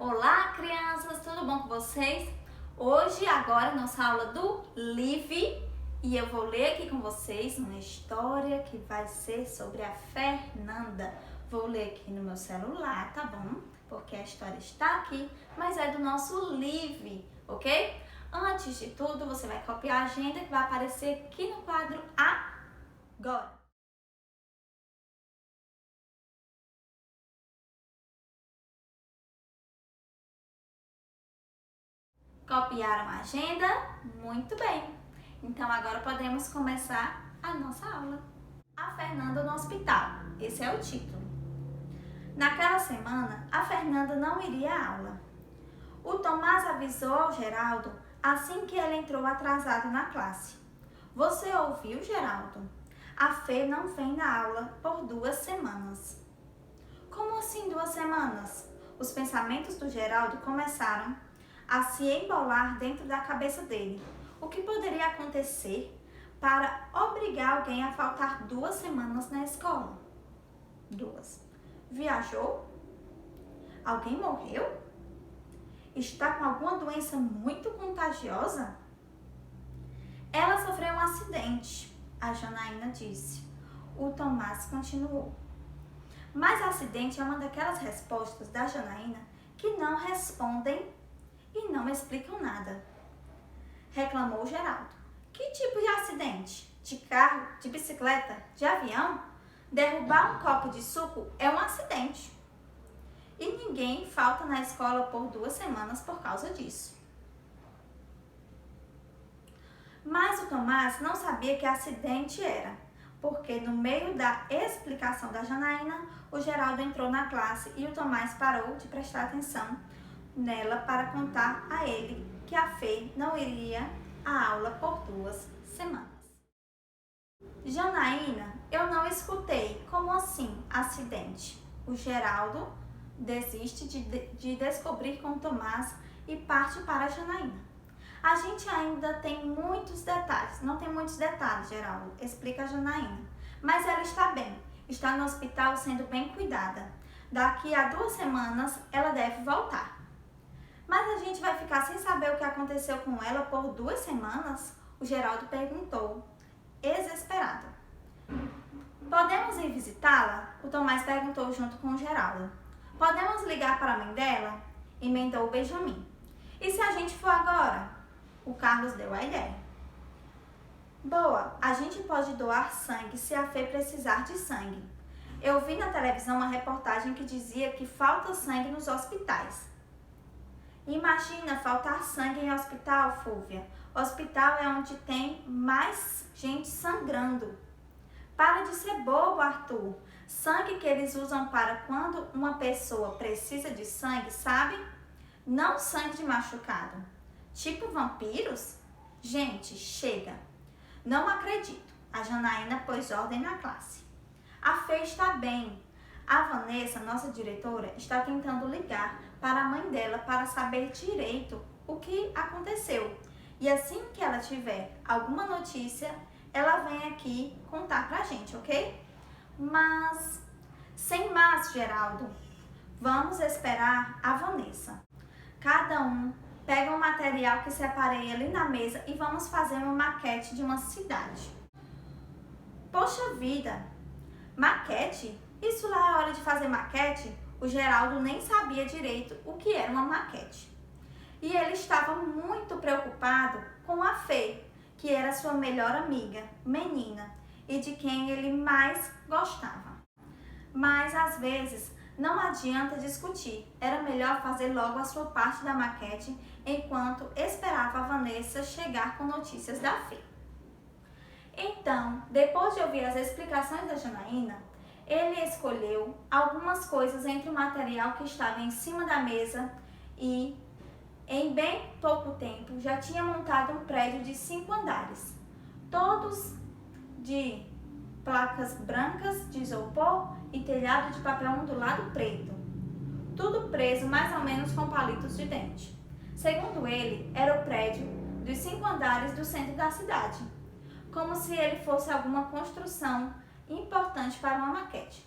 Olá, crianças, tudo bom com vocês? Hoje, agora, nossa aula do Live e eu vou ler aqui com vocês uma história que vai ser sobre a Fernanda. Vou ler aqui no meu celular, tá bom? Porque a história está aqui, mas é do nosso Live, ok? Antes de tudo, você vai copiar a agenda que vai aparecer aqui no quadro agora. Copiaram a agenda? Muito bem! Então agora podemos começar a nossa aula. A Fernanda no hospital. Esse é o título. Naquela semana, a Fernanda não iria à aula. O Tomás avisou ao Geraldo assim que ele entrou atrasado na classe. Você ouviu, Geraldo? A Fê não vem na aula por 2 semanas. Como assim 2 semanas? Os pensamentos do Geraldo começaram a se embolar dentro da cabeça dele. O que poderia acontecer para obrigar alguém a faltar 2 semanas na escola? 2. Viajou? Alguém morreu? Está com alguma doença muito contagiosa? Ela sofreu um acidente, a Janaína disse. O Tomás continuou. Mas acidente é uma daquelas respostas da Janaína que não respondem e não explicam nada. Reclamou Geraldo. Que tipo de acidente? De carro, de bicicleta, de avião? Derrubar um copo de suco é um acidente. E ninguém falta na escola por 2 semanas por causa disso. Mas o Tomás não sabia que acidente era, porque no meio da explicação da Janaína, o Geraldo entrou na classe e o Tomás parou de prestar atenção nela para contar a ele que a Fê não iria à aula por 2 semanas. Janaína, eu não escutei. Como assim, acidente? O Geraldo desiste de descobrir com o Tomás e parte para a Janaína. A gente ainda tem muitos detalhes. Não tem muitos detalhes, Geraldo, explica a Janaína. Mas ela está bem. Está no hospital sendo bem cuidada. Daqui a 2 semanas ela deve voltar. Mas a gente vai ficar sem saber o que aconteceu com ela por 2 semanas? O Geraldo perguntou, desesperado. Podemos ir visitá-la? O Tomás perguntou junto com o Geraldo. Podemos ligar para a mãe dela? Emendou o Benjamin. E se a gente for agora? O Carlos deu a ideia. Boa, a gente pode doar sangue se a Fê precisar de sangue. Eu vi na televisão uma reportagem que dizia que falta sangue nos hospitais. Imagina faltar sangue em hospital, Fúvia. Hospital é onde tem mais gente sangrando. Para de ser bobo, Arthur. Sangue que eles usam para quando uma pessoa precisa de sangue, sabe? Não sangue de machucado. Tipo vampiros? Gente, chega. Não acredito. A Janaína pôs ordem na classe. A Fê está bem. A Vanessa, nossa diretora, está tentando ligar para a mãe dela para saber direito o que aconteceu. E assim que ela tiver alguma notícia, ela vem aqui contar pra gente, ok? Mas, sem mais, Geraldo, vamos esperar a Vanessa. Cada um pega um material que separei ali na mesa e vamos fazer uma maquete de uma cidade. Poxa vida, maquete? Isso lá é hora de fazer maquete? O Geraldo nem sabia direito o que era uma maquete. E ele estava muito preocupado com a Fê, que era sua melhor amiga, menina, e de quem ele mais gostava. Mas às vezes não adianta discutir, era melhor fazer logo a sua parte da maquete enquanto esperava a Vanessa chegar com notícias da Fê. Então, depois de ouvir as explicações da Janaína, ele escolheu algumas coisas entre o material que estava em cima da mesa e, em bem pouco tempo, já tinha montado um prédio de 5 andares, todos de placas brancas de isopor e telhado de papel ondulado preto, tudo preso mais ou menos com palitos de dente. Segundo ele, era o prédio dos 5 andares do centro da cidade, como se ele fosse alguma construção importante para uma maquete.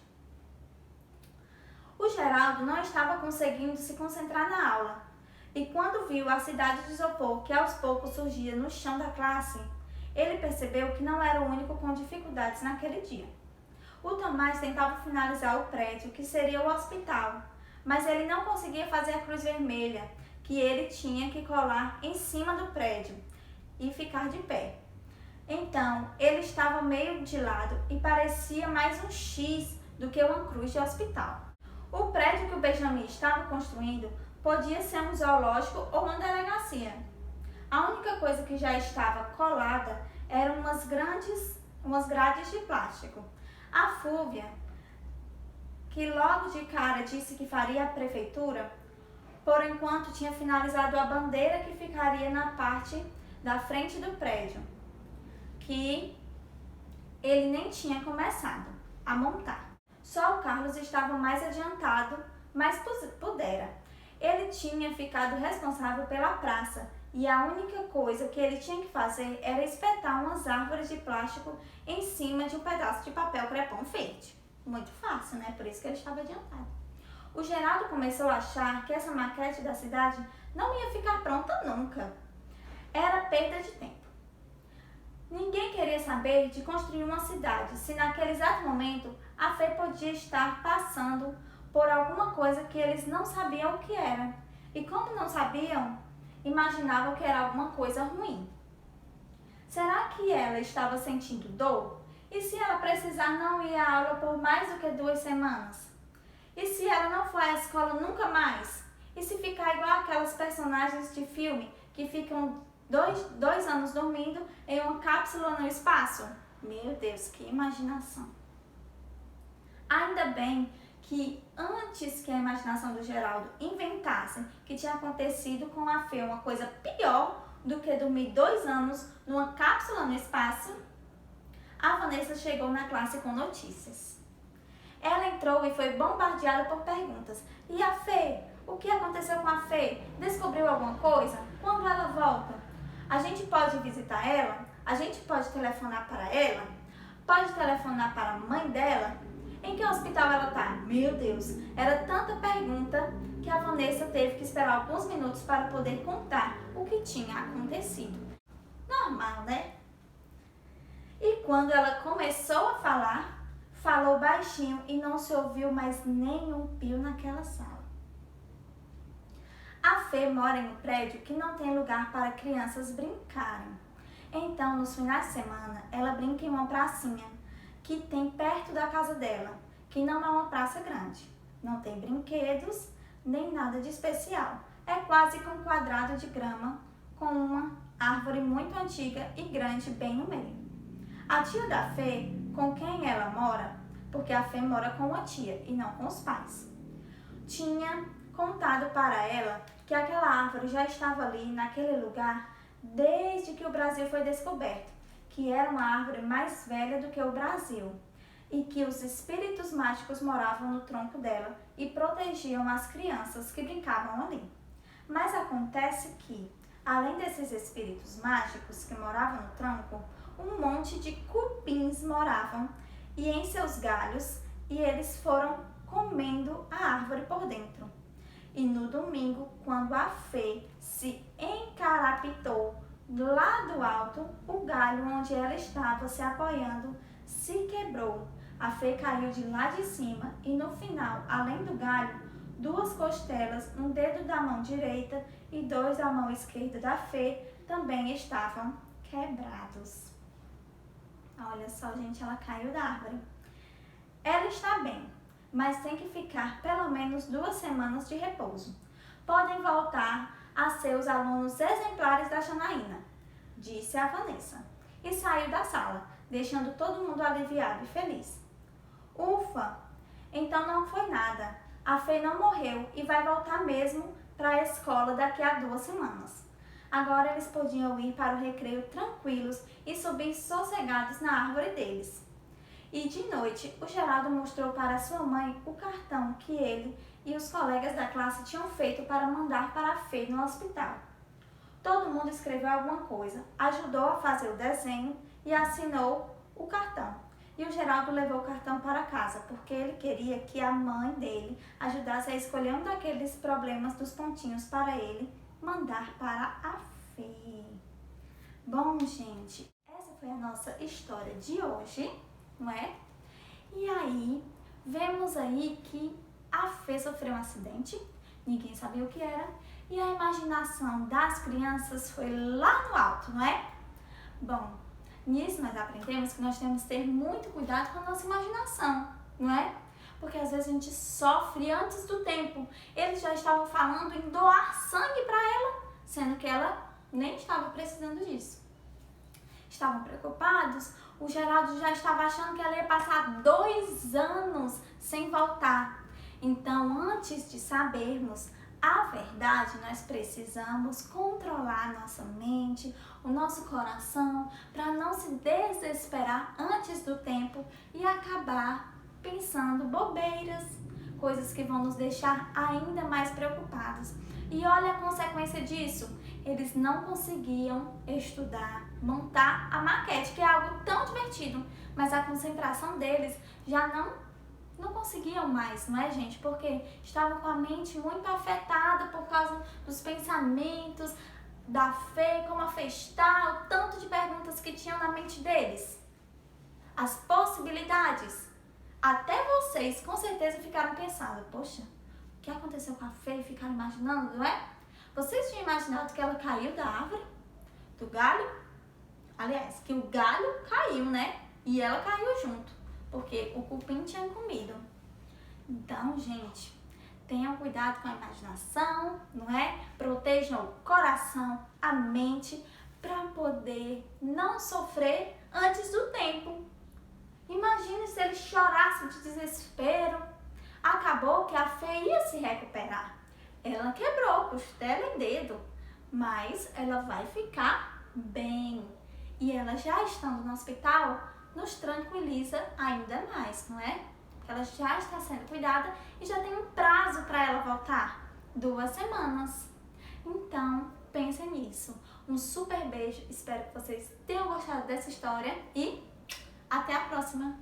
O Geraldo não estava conseguindo se concentrar na aula, e quando viu a cidade de isopor que aos poucos surgia no chão da classe, ele percebeu que não era o único com dificuldades naquele dia. O Tomás tentava finalizar o prédio, que seria o hospital, mas ele não conseguia fazer a cruz vermelha, que ele tinha que colar em cima do prédio e ficar de pé. Então, ele estava meio de lado e parecia mais um X do que uma cruz de hospital. O prédio que o Benjamin estava construindo podia ser um zoológico ou uma delegacia. A única coisa que já estava colada eram umas grades de plástico. A Fúvia, que logo de cara disse que faria a prefeitura, por enquanto tinha finalizado a bandeira que ficaria na parte da frente do prédio, que ele nem tinha começado a montar. Só o Carlos estava mais adiantado, mas pudera. Ele tinha ficado responsável pela praça e a única coisa que ele tinha que fazer era espetar umas árvores de plástico em cima de um pedaço de papel crepom verde. Muito fácil, né? Por isso que ele estava adiantado. O Geraldo começou a achar que essa maquete da cidade não ia ficar pronta nunca. Era perda de tempo. Ninguém queria saber de construir uma cidade se naquele exato momento a Fê podia estar passando por alguma coisa que eles não sabiam o que era. E como não sabiam, imaginavam que era alguma coisa ruim. Será que ela estava sentindo dor? E se ela precisar não ir à aula por mais do que 2 semanas? E se ela não for à escola nunca mais? E se ficar igual aquelas personagens de filme que ficam dois anos dormindo em uma cápsula no espaço? Meu Deus, que imaginação! Ainda bem que antes que a imaginação do Geraldo inventasse que tinha acontecido com a Fê uma coisa pior do que dormir 2 anos numa cápsula no espaço, a Vanessa chegou na classe com notícias. Ela entrou e foi bombardeada por perguntas. E a Fê? O que aconteceu com a Fê? Descobriu alguma coisa? Quando ela volta? A gente pode visitar ela? A gente pode telefonar para ela? Pode telefonar para a mãe dela? Em que hospital ela está? Meu Deus, era tanta pergunta que a Vanessa teve que esperar alguns minutos para poder contar o que tinha acontecido. Normal, né? E quando ela começou a falar, falou baixinho e não se ouviu mais nenhum pio naquela sala. A Fê mora em um prédio que não tem lugar para crianças brincarem. Então, nos finais de semana, ela brinca em uma pracinha que tem perto da casa dela, que não é uma praça grande. Não tem brinquedos, nem nada de especial. É quase que um quadrado de grama com uma árvore muito antiga e grande bem no meio. A tia da Fê, com quem ela mora, porque a Fê mora com a tia e não com os pais, tinha contado para ela que aquela árvore já estava ali naquele lugar desde que o Brasil foi descoberto, que era uma árvore mais velha do que o Brasil e que os espíritos mágicos moravam no tronco dela e protegiam as crianças que brincavam ali. Mas acontece que, além desses espíritos mágicos que moravam no tronco, um monte de cupins moravam e em seus galhos e eles foram comendo a árvore por dentro. E no domingo, quando a Fê se encarapitou lá do alto, o galho onde ela estava se apoiando se quebrou. A Fê caiu de lá de cima e no final, além do galho, 2 costelas, um dedo da mão direita e 2 da mão esquerda da Fê também estavam quebrados. Olha só, gente, ela caiu da árvore. Ela está bem, mas tem que ficar pelo menos 2 semanas de repouso. Podem voltar a ser os alunos exemplares da Janaína, disse a Vanessa, e saiu da sala, deixando todo mundo aliviado e feliz. Ufa! Então não foi nada. A Fê não morreu e vai voltar mesmo para a escola daqui a 2 semanas. Agora eles podiam ir para o recreio tranquilos e subir sossegados na árvore deles. E de noite, o Geraldo mostrou para sua mãe o cartão que ele e os colegas da classe tinham feito para mandar para a Fê no hospital. Todo mundo escreveu alguma coisa, ajudou a fazer o desenho e assinou o cartão. E o Geraldo levou o cartão para casa, porque ele queria que a mãe dele ajudasse a escolher um daqueles problemas dos pontinhos para ele mandar para a Fê. Bom, gente, essa foi a nossa história de hoje, não é? E aí, vemos aí que a Fê sofreu um acidente, ninguém sabia o que era, e a imaginação das crianças foi lá no alto, não é? Bom, nisso nós aprendemos que nós temos que ter muito cuidado com a nossa imaginação, não é? Porque às vezes a gente sofre antes do tempo. Eles já estavam falando em doar sangue para ela, sendo que ela nem estava precisando disso. Estavam preocupados, o Geraldo já estava achando que ela ia passar 2 anos sem voltar. Então, antes de sabermos a verdade, nós precisamos controlar nossa mente, o nosso coração, para não se desesperar antes do tempo e acabar pensando bobeiras, coisas que vão nos deixar ainda mais preocupados. E olha a consequência disso, eles não conseguiam estudar, montar a maquete, que é algo tão divertido, mas a concentração deles já não conseguiam mais, não é, gente? Porque estavam com a mente muito afetada por causa dos pensamentos, da Fê, como a Fê está, o tanto de perguntas que tinham na mente deles. As possibilidades. Até vocês, com certeza, ficaram pensando, poxa, o que aconteceu com a Fê? Ficaram imaginando, não é? Vocês tinham imaginado que ela caiu da árvore? Do galho? Aliás, que o galho caiu, né? E ela caiu junto, porque o cupim tinha comido. Então, gente, tenham cuidado com a imaginação, não é? Protejam o coração, a mente, para poder não sofrer antes do tempo. Imagine se ele chorasse de desespero. Acabou que a Fê ia se recuperar. Ela quebrou costela e dedo, mas ela vai ficar bem. E ela já estando no hospital, nos tranquiliza ainda mais, não é? Ela já está sendo cuidada e já tem um prazo para ela voltar, 2 semanas. Então, pensem nisso. Um super beijo, espero que vocês tenham gostado dessa história e até a próxima!